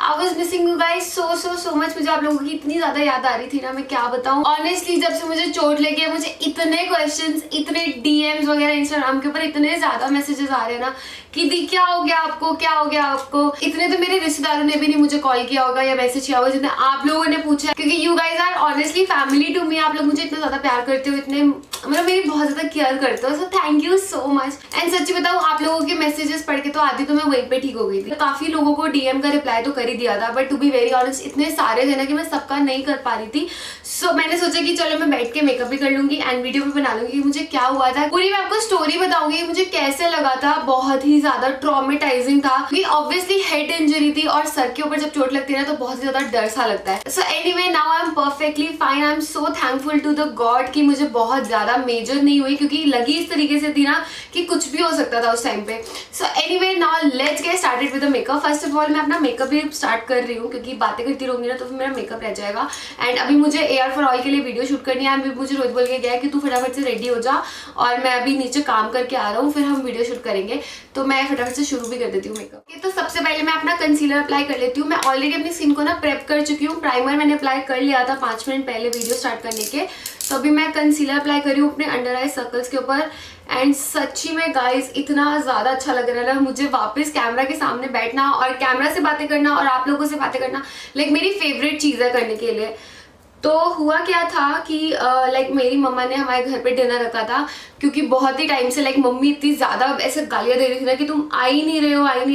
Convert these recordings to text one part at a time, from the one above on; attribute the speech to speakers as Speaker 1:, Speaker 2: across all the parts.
Speaker 1: I was missing you guys so much. मुझे आप लोगों की इतनी ज्यादा याद आ रही थी ना, मैं क्या बताऊं। ऑनेस्टली जब से मुझे चोट लगी है मुझे इतने क्वेश्चंस, इतने डीएम्स वगैरह इंस्टाग्राम के ऊपर इतने ज्यादा मैसेजेस आ रहे हैं ना कि दी क्या हो गया आपको, क्या हो गया आपको। इतने तो मेरे रिश्तेदारों ने भी नहीं मुझे कॉल किया होगा या मैसेज किया होगा जितने आप लोगों ने पूछा है, क्योंकि you guys are honestly family to me. आप लोग मुझे इतना ज्यादा प्यार करते हो, इतने मतलब मेरी बहुत ज्यादा केयर करते हो, so thank you so much. And सच्ची बताऊं आप लोगों के मैसेजेस पढ़ के तो आधी तो मैं वहीं पे ठीक हो गई थी। काफी लोगों को डीएम का रिप्लाई तो कर ही दिया था, but to be very honest इतने सारे थे ना कि मैं सबका नहीं कर पा रही थी। सो मैंने सोचा कि चलो मैं बैठ के मेकअप भी कर लूंगी एंड वीडियो भी बना लूंगी मुझे क्या हुआ था। पूरी मैं आपको स्टोरी बताऊंगी मुझे कैसे लगा था। बहुत ही ज्यादा ट्रॉमेटाइजिंग था क्योंकि ऑब्वियसली हेड इंजरी थी और सर के ऊपर जब चोट लगती है ना तो बहुत ही ज्यादा डर सा लगता है। So anyway now I am perfectly fine. I am so thankful to the god कि मुझे बहुत ज्यादा मेजर नहीं हुई, क्योंकि लगी इस तरीके से थी ना कि कुछ भी हो सकता था उस टाइम पे। सो anyway now let's get started with the makeup. First of all मैं अपना मेकअप भी स्टार्ट कर रही हूँ क्योंकि बातें करती रहूंगी ना तो फिर मेरा मेकअप रह जाएगा। एंड अभी मुझे एयर फॉर ऑयल के लिए वीडियो शूट करनी है। अभी मुझे रोज बोल के गया कि तू फटाफट से रेडी हो जा और मैं अभी नीचे काम करके आ रहा हूँ, फिर हम वीडियो शूट करेंगे। तो मैं फटाफट से शुरू भी कर देती हूँ मेकअप। तो सबसे पहले मैं अपना कंसीलर अप्लाई कर लेती हूँ। मैं ऑलरेडी अपनी स्किन को ना प्रेप कर चुकी हूँ। प्राइमर मैंने अप्लाई कर लिया था 5 मिनट पहले वीडियो स्टार्ट करने के। तो अभी मैं कंसीलर अप्लाई कर रही हूँ अपने अंडर आई सर्कल्स के ऊपर। एंड सच्ची में गाइस इतना ज्यादा अच्छा लग रहा है ना मुझे वापस कैमरा के सामने बैठना और कैमरा से बातें करना और आप लोगों से बातें करना लाइक मेरी फेवरेट चीज है करने के लिए। तो हुआ क्या था कि लाइक मेरी मम्मा ने हमारे घर पे डिनर रखा था, क्योंकि बहुत ही टाइम से लाइक मम्मी इतनी ज़्यादा ऐसे गालियाँ दे रही थी ना कि तुम आ ही नहीं रहे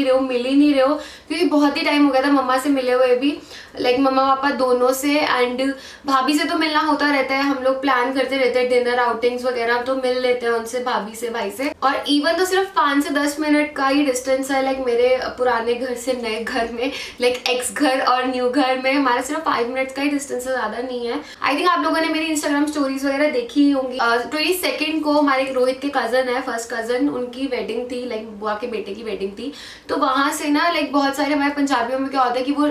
Speaker 1: हो, मिल ही नहीं रहे हो, क्योंकि बहुत ही टाइम हो गया था मम्मा से मिले हुए भी, लाइक मम्मा पापा दोनों से। एंड भाभी से तो मिलना होता रहता है, हम लोग प्लान करते रहते हैं डिनर आउटिंग्स वगैरह, तो मिल लेते हैं उनसे, भाभी से, भाई से। और इवन तो सिर्फ 5 से 10 मिनट का ही डिस्टेंस है लाइक मेरे पुराने घर से नए घर में, लाइक एक्स घर और न्यू घर में हमारा सिर्फ 5 मिनट का ही डिस्टेंस है, ज़्यादा नहीं है। आई थिंक आप लोगों ने मेरी इंस्टाग्राम स्टोरीज वगैरह देखी ही होंगी। 22 को हमारे एक रोहित के कजन है, फर्स्ट कजन, उनकी वेडिंग थी, लाइक बुआ के बेटे की वेडिंग थी। तो वहां से ना लाइक बहुत सारे हमारे पंजाबियों में क्या होता है कि वो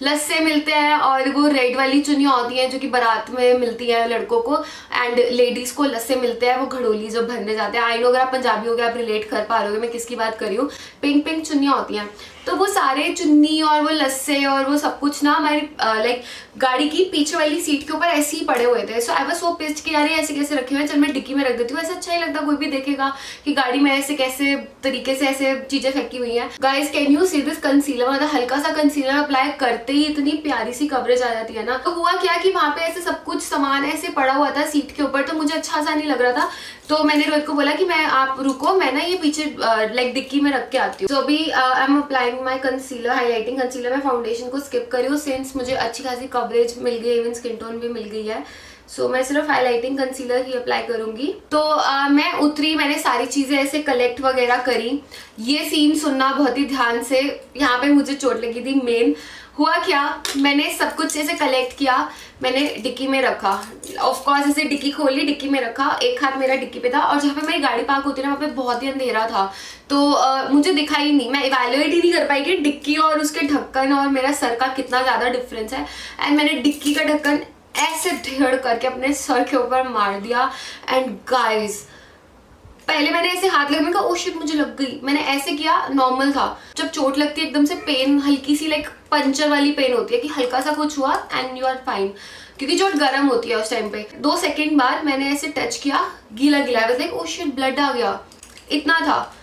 Speaker 1: लस्से मिलते हैं और वो रेड वाली चुनियाँ होती हैं जो कि बारात में मिलती है लड़कों को, एंड लेडीज को लस्से मिलते हैं वो घड़ोली जब भरने जाते हैं। आई नो अगर आप पंजाबी हो गए आप रिलेट कर पा रहे हो मैं किसकी बात कर रही हूँ। पिंक पिंक चुनियाँ होती हैं, तो वो सारे चुन्नी और वो लस्से और वो सब कुछ ना हमारी लाइक गाड़ी की पीछे वाली सीट के ऊपर ऐसे ही पड़े हुए थे। सो आई वाज सो पिस्ड कि यार ये ऐसे कैसे रखे हुए हैं, चल मैं डिक्की में रख देती हूँ, ऐसा अच्छा नहीं लगता, कोई भी देखेगा कि गाड़ी में ऐसे कैसे तरीके से ऐसे चीजें फेंकी हुई हैं। Guys can you see this concealer, मतलब हल्का सा कंसीलर अप्लाई करते ही इतनी प्यारी सी कवरेज आ जाती है ना। तो हुआ क्या कि वहां पे ऐसे सब कुछ सामान ऐसे पड़ा हुआ था सीट के ऊपर, तो मुझे अच्छा सा नहीं लग रहा था। तो मैंने रोहित को बोला कि मैं आप रुको, मैं ना ये पीछे लाइक डिक्की में रख के आती हूँ। तो अभी I am applying my concealer, highlighting concealer. मैं फाउंडेशन को स्किप करी हूँ सिंस मुझे अच्छी खासी कवरेज मिल गई, इवन स्किन टोन भी मिल गई है। सो मैं सिर्फ हाईलाइटिंग कंसीलर ही अप्लाई करूंगी। तो मैं उतरी, मैंने सारी चीजें ऐसे कलेक्ट वगैरह करी। ये सीन सुनना बहुत ही ध्यान से, यहाँ पे मुझे चोट लगी थी मेन। हुआ क्या, मैंने सब कुछ ऐसे कलेक्ट किया, मैंने डिक्की में रखा, ऑफ कोर्स ऐसे डिक्की खोली, डिक्की में रखा, एक हाथ मेरा डिक्की पे था और जहाँ पे मेरी गाड़ी पार्क होती है ना वहाँ पे बहुत ही अंधेरा था, तो मुझे दिखाई नहीं, मैं इवैल्यूएट ही नहीं कर पाई कि डिक्की और उसके ढक्कन और मेरा सर का कितना ज़्यादा डिफरेंस है। एंड मैंने डिक्की का ढक्कन ऐसे ढेड़ करके अपने सर के ऊपर मार दिया। एंड गाइज पहले मैंने ऐसे हाथ लगा, मैंने कहा ओ शिट मुझे लग गई, मैंने ऐसे किया, नॉर्मल था। जब चोट लगती है एकदम से पेन, हल्की सी लाइक पंचर वाली पेन होती है कि हल्का सा कुछ हुआ एंड यू आर फाइन, क्योंकि चोट गर्म होती है उस टाइम पे। 2 सेकेंड बाद मैंने ऐसे टच किया, गीला गीला, I was like oh shit blood आ गया, इतना था।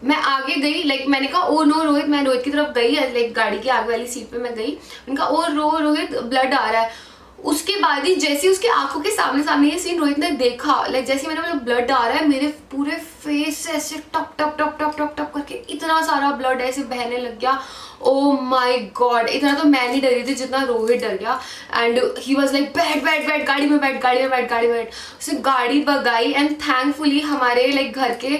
Speaker 1: मैं आगे गई, लाइक मैंने कहा ओ नो रोहित, मैं रोहित की तरफ गई, लाइक गाड़ी की आगे वाली सीट पे मैं गई, मैंने कहा ओ रोहित ब्लड आ रहा है। उसके बाद ही जैसे उसकी आंखों के सामने ये सीन रोहित ने देखा, लाइक जैसे मैंने बोला ब्लड आ रहा है, मेरे पूरे फेस से ऐसे टप टप टप टप टप टप करके इतना सारा ब्लड ऐसे बहने लग गया। ओ माई गॉड, इतना तो मैं नहीं डरी थी जितना रोहित डर गया। एंड ही वॉज लाइक बैठ बैठ बैठ, गाड़ी में बैठ, गाड़ी में बैठ, गाड़ी में बैठ। उसने गाड़ी भगाई एंड थैंकफुली हमारे लाइक घर के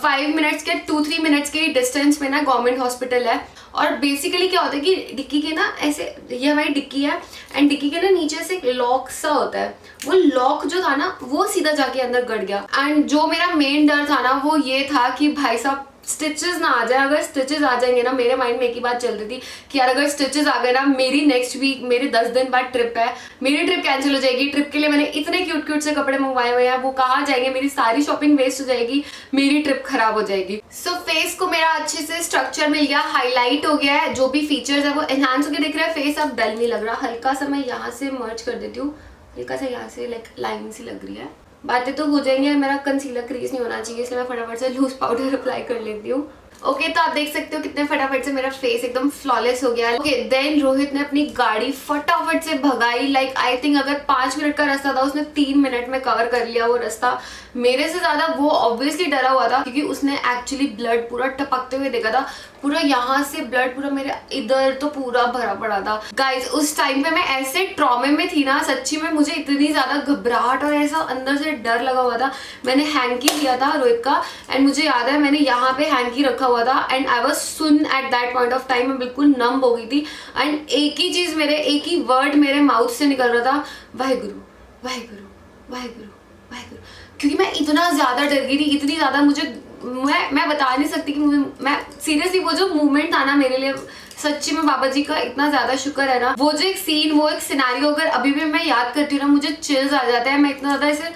Speaker 1: 5 मिनट्स के 2-3 मिनट्स के डिस्टेंस में ना गवर्नमेंट हॉस्पिटल है। और बेसिकली क्या होता है कि डिक्की के ना ऐसे, ये हमारी डिक्की है एंड डिक्की के ना नीचे से एक लॉक सा होता है, वो लॉक जो था ना वो सीधा जाके अंदर गड़ गया। एंड जो मेरा मेन डर था ना वो ये था कि भाई साहब स्टिचेस ना आ जाए। अगर स्टिचेस आ जाएंगे ना, मेरे माइंड में एक ही बात चल रही थी कि यार अगर स्टिचेस आ गए ना, मेरी नेक्स्ट वीक, मेरे 10 दिन बाद ट्रिप है, मेरी ट्रिप कैंसिल हो जाएगी। ट्रिप के लिए मैंने इतने क्यूट क्यूट से कपड़े मंगवाए हुए हैं, वो कहाँ जाएंगे, मेरी सारी शॉपिंग वेस्ट हो जाएगी, मेरी ट्रिप खराब हो जाएगी। सो फेस को मेरा अच्छे से स्ट्रक्चर मिल गया, हाईलाइट हो गया है, जो भी फीचर्स है वो एनहांस होकर दिख रहा है। फेस अब डल नहीं लग रहा। हल्का सा मैं यहाँ से मर्ज कर देती हूँ, हल्का सा यहाँ से लाइक लाइन सी लग रही है। बातें तो हो जाएंगी, मेरा कंसीलर क्रीज नहीं होना चाहिए, इसलिए मैं फटाफट से लूज पाउडर अप्लाई कर लेती हूँ। ओके तो आप देख सकते हो कितने फटाफट से मेरा फेस एकदम फ्लॉलेस हो गया है। ओके देन रोहित ने अपनी गाड़ी फटाफट से भगाई। लाइक आई थिंक अगर 5 मिनट का रास्ता था, उसने 3 मिनट में कवर कर लिया वो रास्ता। मेरे से ज्यादा वो ऑब्वियसली डरा हुआ था, क्योंकि उसने एक्चुअली ब्लड पूरा टपकते हुए देखा था। पूरा यहाँ से ब्लड पूरा मेरे इधर तो पूरा भरा पड़ा था। गाइज उस टाइम पे मैं ऐसे ट्रॉमे में थी ना, सच्ची में मुझे इतनी ज्यादा घबराहट और ऐसा अंदर से डर लगा हुआ था। मैंने हैंकी लिया था रोहित का, एंड मुझे याद है मैंने यहाँ पे हैंकी रखा हुआ था, and I was soon at that point of time. मैं बिल्कुल नम हो गई थी, एंड एक ही चीज एक ही वर्ड मेरे माउथ से निकल रहा था, वाहेगुरु वाहेगुरु वाहेगुरु वाहेगुरु। क्योंकि मैं इतना ज्यादा डर गई थी, इतनी ज्यादा मुझे, मैं बता नहीं सकती कि मैं सीरियसली वो जो मूवमेंट था ना मेरे लिए, सच्ची में बाबा जी का इतना ज्यादा शुक्र है ना। वो जो एक सीन, वो एक सिनेरियो अगर अभी भी मैं याद करती हूँ ना, मुझे चिल्स आ जाता है। मैं इतना ज्यादा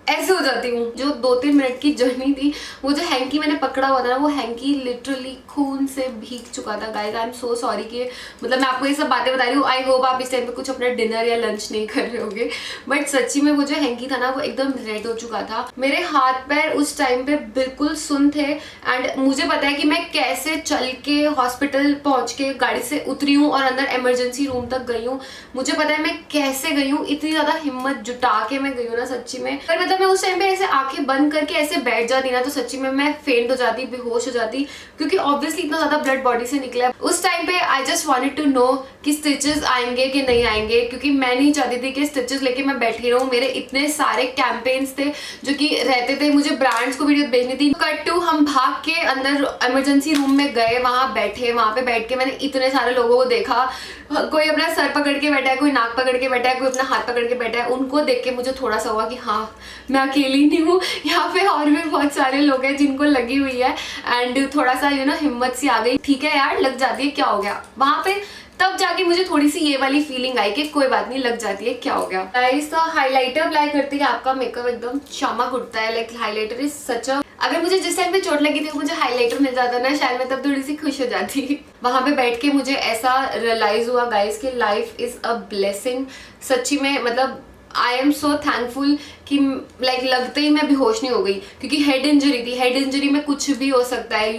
Speaker 1: ऐसे हो जाती हूँ। जो 2-3 मिनट की जर्नी थी, वो जो हैंकी मैंने पकड़ा हुआ था ना, वो हैंकी लिटरली खून से भीग चुका था। Guys I am so sorry कि मतलब मैं आपको ये सब बातें बता रही हूँ। आई होप आप इस टाइम पे कुछ अपना डिनर या लंच नहीं कर रहे होगे, बट सच्ची में वो जो हैंकी था ना, वो एकदम रेड हो चुका था। मेरे हाथ पैर उस टाइम पे बिल्कुल सुन थे, एंड मुझे पता है कि मैं कैसे चल के हॉस्पिटल पहुंच के गाड़ी से उतरी हूँ और अंदर इमरजेंसी रूम तक गई हूँ। मुझे पता है मैं कैसे गई हूँ, इतनी ज्यादा हिम्मत जुटा के मैं गई हूँ ना सच्ची में। पर मतलब मैं उस टाइम पे ऐसे आंखें बंद करके ऐसे बैठ जाती ना, तो सच्ची में मैं फेंट हो जाती, बेहोश हो जाती, क्योंकि ऑब्वियसली इतना ज्यादा ब्लड बॉडी से निकला है। उस टाइम पे I just wanted to know कि स्टिचेस आएंगे कि नहीं आएंगे, क्योंकि मैं नहीं चाहती थी कि स्टिचेस लेके मैं बैठी रहूं। मेरे इतने सारे कैंपेन्स थे जो कि रहते थे, मुझे ब्रांड्स को वीडियो भेजनी थी। कट टू हम भाग के अंदर इमरजेंसी रूम में गए, वहां बैठे, वहां पे बैठ के मैंने इतने सारे लोगों को देखा। कोई अपना सर पकड़ के बैठा है, कोई नाक पकड़ के बैठा है, कोई अपना हाथ पकड़ के बैठा है। उनको देख के मुझे थोड़ा सा हुआ कि हाँ मैं अकेली नहीं हूँ, यहाँ पे और भी बहुत सारे लोग हैं जिनको लगी हुई है। एंड थोड़ा सा हिम्मत सी आ गई, ठीक है यार लग जाती है, क्या हो गया। वहां पे तब जाके मुझे थोड़ी सी ये वाली फीलिंग आई कि कोई बात नहीं, लग जाती है, क्या हो गया। गाइस तो हाइलाइटर अप्लाई करते ही आपका मेकअप एकदम चमक उठता है। लाइक हाइलाइटर इज सच अ, अगर मुझे जिस टाइम पे चोट लगी थी मुझे हाइलाइटर मिल जाता ना, शायद मैं तब थोड़ी सी खुश हो जाती। वहां पे बैठ के मुझे ऐसा रियलाइज हुआ गाइस कि लाइफ इज अ ब्लेसिंग। सच्ची में मतलब आई एम सो थैंकफुल कि लाइक लगते ही मैं बेहोश नहीं हो गई, क्योंकि हेड इंजरी थी। हेड इंजरी में कुछ भी हो सकता है,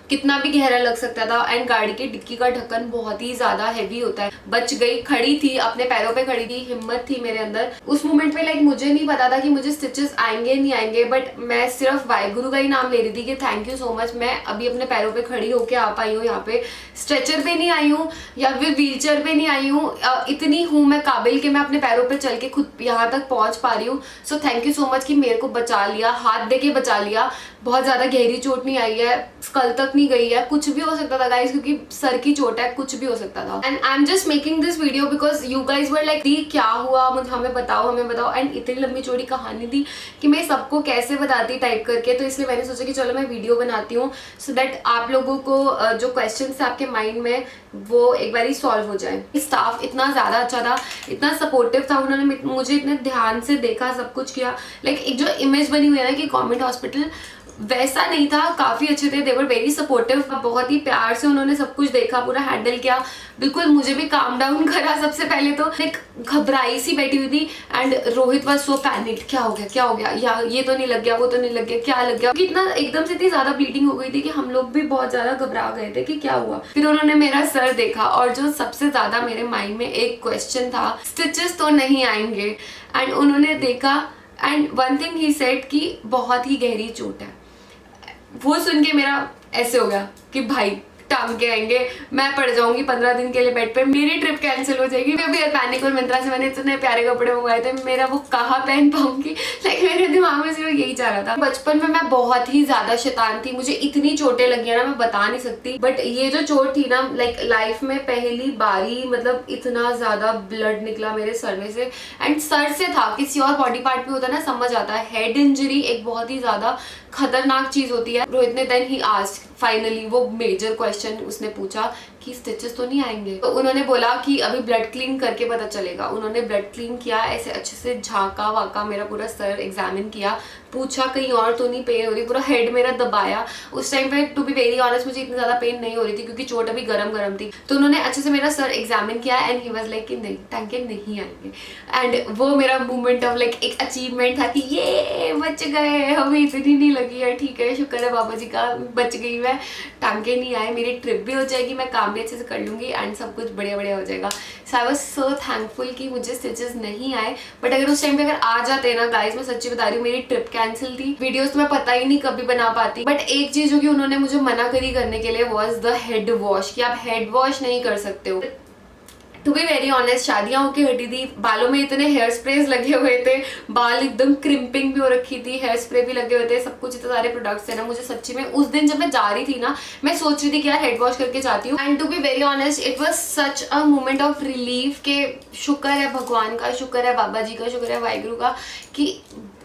Speaker 1: कितना भी गहरा लग सकता था। एंड गाड़ी की डिक्की का ढक्कन बहुत ही ज्यादा हैवी होता है। बच गई, खड़ी थी, अपने पैरों पे खड़ी थी, हिम्मत थी मेरे अंदर। उस मोमेंट में लाइक मुझे नहीं पता था कि मुझे स्टिचेस आएंगे नहीं आएंगे, बट मैं सिर्फ वाहेगुरु का ही नाम ले रही थी कि थैंक यू सो मच, मैं अभी अपने पैरों पे खड़ी होके आ पाई हूँ। यहाँ पे स्ट्रेचर पे नहीं आई हूँ या फिर व्हील चेयर पे नहीं आई हूँ, इतनी हूँ मैं काबिल कि मैं अपने पैरों पे चल के खुद यहाँ तक पहुंच पा रही हूँ। So thank you so much कि मेरे को बचा लिया, हाथ दे के बचा लिया। बहुत ज्यादा गहरी चोट नहीं आई है, स्कल तक नहीं गई है, कुछ भी हो सकता था गाइस, क्योंकि सर की चोट है, कुछ भी हो सकता था। And I am just making this video because you guys were like the क्या हुआ, मुझे हमें बताओ। एंड इतनी लंबी चौड़ी कहानी थी कि मैं सबको कैसे बताती टाइप करके, तो इसलिए मैंने सोचा कि चलो मैं वीडियो बनाती हूँ, सो दैट आप लोगों को जो क्वेश्चन थे आपके माइंड में वो एक बार ही सॉल्व हो जाए। स्टाफ इतना ज्यादा अच्छा था, इतना सपोर्टिव था, उन्होंने मुझे इतने ध्यान से देखा, सब कुछ किया। लाइक एक जो इमेज बनी हुई है ना कि गवर्नमेंट हॉस्पिटल, वैसा नहीं था, काफी अच्छे थे, दे वर वेरी सपोर्टिव। बहुत ही प्यार से उन्होंने सब कुछ देखा, पूरा हैंडल किया, बिल्कुल मुझे भी काम डाउन करा। सबसे पहले तो एक घबराई सी बैठी हुई थी, and Rohit was so panicked, क्या हो गया क्या हो गया, या ये तो नहीं लग गया, वो तो नहीं लग गया, क्या लग गया। कितना एकदम से इतनी ज्यादा ब्लीडिंग हो गई थी कि हम लोग भी बहुत ज्यादा घबरा गए थे कि क्या हुआ। फिर उन्होंने मेरा सर देखा, और जो सबसे ज्यादा मेरे माइंड में एक क्वेश्चन था, स्टिचेस तो नहीं आएंगे, एंड उन्होंने देखा, and one thing he said कि बहुत ही गहरी चोट है। वो सुन के मेरा ऐसे हो गया कि भाई टांगे आएंगे, मैं पड़ जाऊंगी 15 दिन के लिए बेड पे, मेरी ट्रिप कैंसिल हो जाएगी। मैं भी पैनिक और मिंत्रा से मैंने इतने प्यारे कपड़े मंगवाए थे, मेरा वो कहाँ पहन पाऊंगी। लाइक मेरे दिमाग में सिर्फ यही चाह रहा था। बचपन में मैं बहुत ही ज्यादा शैतान थी, मुझे इतनी चोटें लगी है ना मैं बता नहीं सकती। बट ये जो चोट थी ना, लाइक लाइफ में पहली बारी मतलब इतना ज्यादा ब्लड निकला मेरे सर में से, एंड सर से था, किसी और बॉडी पार्ट पे होता है ना समझ आता है। हेड इंजरी एक बहुत ही ज्यादा खतरनाक चीज होती है। रोहित ने देन ही आस्क्ड फाइनली, वो मेजर क्वेश्चन उसने पूछा कि स्टिचेस तो नहीं आएंगे। तो उन्होंने बोला कि अभी ब्लड क्लीन करके पता चलेगा। उन्होंने ब्लड क्लीन किया, ऐसे अच्छे से झांका वाका, मेरा पूरा सर एग्जामिन किया, पूछा कहीं और तो नहीं पेन हो रही, पूरा हेड मेरा दबाया। उस टाइम पे टू बी वेरी ऑनेस्ट मुझे इतनी ज्यादा पेन नहीं हो रही थी क्योंकि चोट अभी गरम थी। तो उन्होंने अच्छे से मेरा सर एग्जामिन किया एंड ही वाज लाइक कि नहीं टांगे नहीं आएंगे। एंड वो मेरा मोमेंट ऑफ लाइक एक अचीवमेंट था कि ये बच गए, हमें इतनी नहीं लगी है, ठीक है शुक्र है बाबा जी का, बच गई मैं, टांगे नहीं आए, मेरी ट्रिप भी हो जाएगी, मैं काम भी अच्छे से कर लूंगी एंड सब कुछ बढ़िया बढ़िया हो जाएगा। सो आई वाज सो थैंकफुल कि मुझे स्टिचेस नहीं आए। बट अगर उस टाइम पे अगर आ जाते ना गाइज, मैं सच्ची बता रही हूँ, मेरी ट्रिप कैंसिल थी। वीडियोस तो मैं पता ही नहीं कभी बना पाती। बट एक चीज जो कि उन्होंने मुझे मना करी करने के लिए वाज द हेड वॉश, कि आप हेड वॉश नहीं कर सकते हो। टू बी वेरी ऑनेस्ट शादियां होके हटी थी, बालों में इतने हेयर स्प्रेज लगे हुए थे, बाल एकदम क्रिम्पिंग भी हो रखी थी, हेयर स्प्रे भी लगे हुए थे, सब कुछ इतने सारे प्रोडक्ट्स थे ना, मुझे सच्ची में उस दिन जब मैं जा रही थी ना, मैं सोच रही थी कि यार हेड वॉश करके जाती हूँ। And to be very honest it was such a moment of relief के शुक्र है भगवान का, शुक्र है बाबा जी का, शुक्र है वाहिगुरु का कि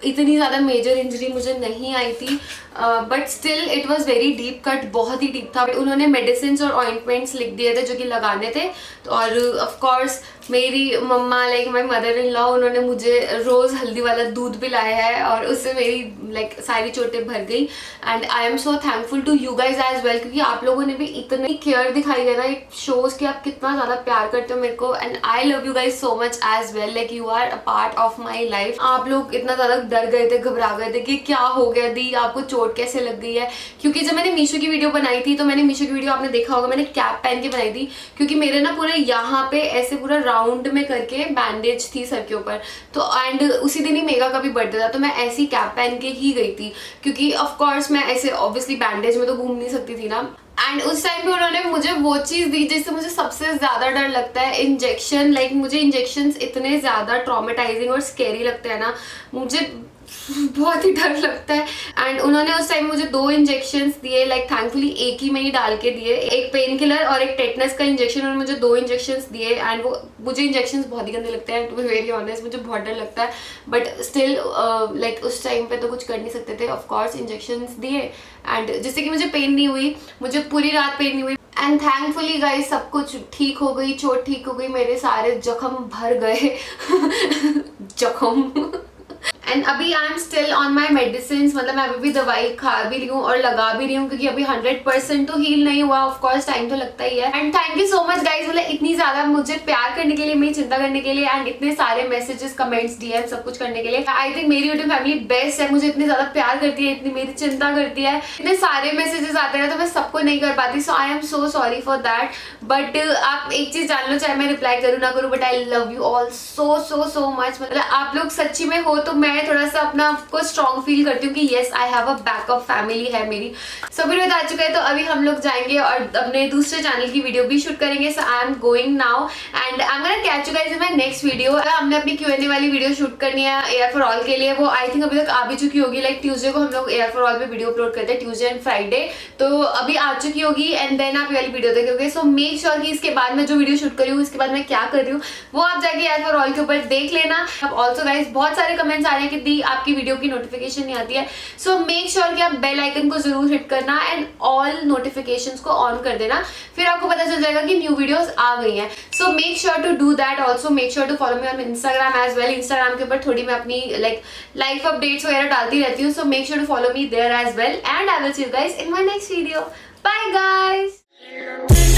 Speaker 1: इतनी ज़्यादा मेजर इंजरी मुझे नहीं आई थी। But still it was very deep cut, बहुत ही डीप था। उन्होंने मेडिसिन और ऑइंटमेंट्स लिख दिए थे जो कि लगाने थे। तो और ऑफ कोर्स मेरी mama like my mother in law, उन्होंने मुझे रोज़ हल्दी वाला दूध पिलाया है और उससे मेरी लाइक सारी चोटें भर गई। And I am so thankful to you guys as well, क्योंकि आप लोगों ने भी इतनी केयर दिखाई है ना, इट शोज कि आप कितना ज़्यादा प्यार करते हो मेरे को। And I love you guys so much as well, like you are a part of my life. आप लोग इतना ज़्यादा डर गए थे, घबरा गए थे कि क्या हो गया दी, आपको चोट कैसे लग गई है। क्योंकि जब मैंने मीशो की वीडियो बनाई थी, तो मैंने मीशो की वीडियो आपने देखा होगा, मैंने कैप पहन के बनाई थी क्योंकि मेरे ना पूरे यहाँ पे ऐसे पूरा राउंड में करके बैंडेज थी सर के ऊपर। तो एंड उसी दिन ही मेगा का भी बर्थडे था, तो मैं ऐसी कैप पहन के ही गई थी क्योंकि ऑफ कोर्स मैं ऐसे ऑब्वियसली बैंडेज में तो घूम नहीं सकती थी ना। एंड उस टाइम पे उन्होंने मुझे वो चीज़ दी जिससे मुझे सबसे ज़्यादा डर लगता है, इंजेक्शन। लाइक मुझे इंजेक्शंस इतने ज़्यादा ट्रॉमेटाइजिंग और स्केरी लगते हैं ना, मुझे बहुत ही डर लगता है। एंड उन्होंने उस टाइम मुझे 2 इंजेक्शंस दिए, लाइक थैंकफुली एक ही में ही डाल के दिए, एक पेन किलर और एक टेटनस का इंजेक्शन। उन्होंने मुझे 2 इंजेक्शंस दिए एंड वो मुझे इंजेक्शंस बहुत ही गंदे लगते हैं, टू बी वेरी ऑनेस्ट मुझे बहुत डर लगता है। बट स्टिल लाइक उस टाइम पे तो कुछ कर नहीं सकते थे, ऑफ कोर्स इंजेक्शंस दिए एंड जिससे कि मुझे पेन नहीं हुई, मुझे पूरी रात पेन नहीं हुई। एंड थैंकफुली गाइस सब कुछ ठीक हो गई, चोट ठीक हो गई, मेरे सारे जख्म भर गए जख्म। एंड अभी I am still on my medicine, मतलब मैं अभी भी दवाई खा भी रही हूँ और लगा भी रही हूँ क्योंकि अभी 100% तो हील नहीं हुआ, ऑफ कोर्स टाइम तो लगता ही है। And thank you so much guys, मतलब इतनी ज्यादा मुझे प्यार करने के लिए, मेरी चिंता करने के लिए एंड इतने सारे मैसेजेस कमेंट्स डीएम सब कुछ करने के लिए। आई थिंक मेरी यूट्यूब फैमिली बेस्ट है, मुझे इतनी ज्यादा प्यार करती है, इतनी मेरी चिंता करती है। इतने सारे मैसेजेस आते हैं तो मैं सबको नहीं कर पाती, so I am so sorry for that. But आप एक चीज जान लो, चाहे मैं रिप्लाई करूँ ना करूँ, but I love you all so so so much. मतलब आप लोग सच्ची में हो तो मैं थोड़ा सा अपना को स्ट्रॉन्ग फील करती हूँ कि yes I have a backup family है मेरी। सो वीडियो आ चुका है तो अभी हम लोग जाएंगे और अपने दूसरे चैनल की वीडियो भी शूट करेंगे। So I am going now and I am gonna catch you guys in my next video. हमने अपनी Q&A वाली वीडियो शूट करनी है एयर फॉर ऑल के लिए, वो आई थिंक अभी तक आ भी चुकी होगी। लाइक ट्यूसडे को हम लोग एयर फॉर ऑल पे वीडियो अपलोड करते हैं, ट्यूसडे एंड फ्राइडे, तो अभी आ चुकी होगी एंड देन आप ये वाली वीडियो देखोगे। सो मेक श्योर कि इसके बाद मैं जो वीडियो शूट करी हूँ, इसके बाद मैं क्या कर रही हूँ, वो आप जाके एयर फॉर ऑल के ऊपर देख लेना। अब ऑल्सो गाइस बहुत सारे कमेंट्स आ रहे हैं कि दी आपकी वीडियो की नोटिफिकेशन नहीं आती है, सो मेक श्योर कि आप बेल आइकन को जरूर हिट करना एंड ऑल नोटिफिकेशंस को ऑन कर देना, फिर आपको पता चल जाएगा कि न्यू वीडियोस आ गई हैं। So make sure to do that. Also make sure to follow me on Instagram as well. Instagram के ऊपर थोड़ी मैं अपनी लाइक लाइफ अपडेट्स वगैरह डालती रहती हूँ, so make sure to follow me there as well and I will see you guys in my next video. Bye guys.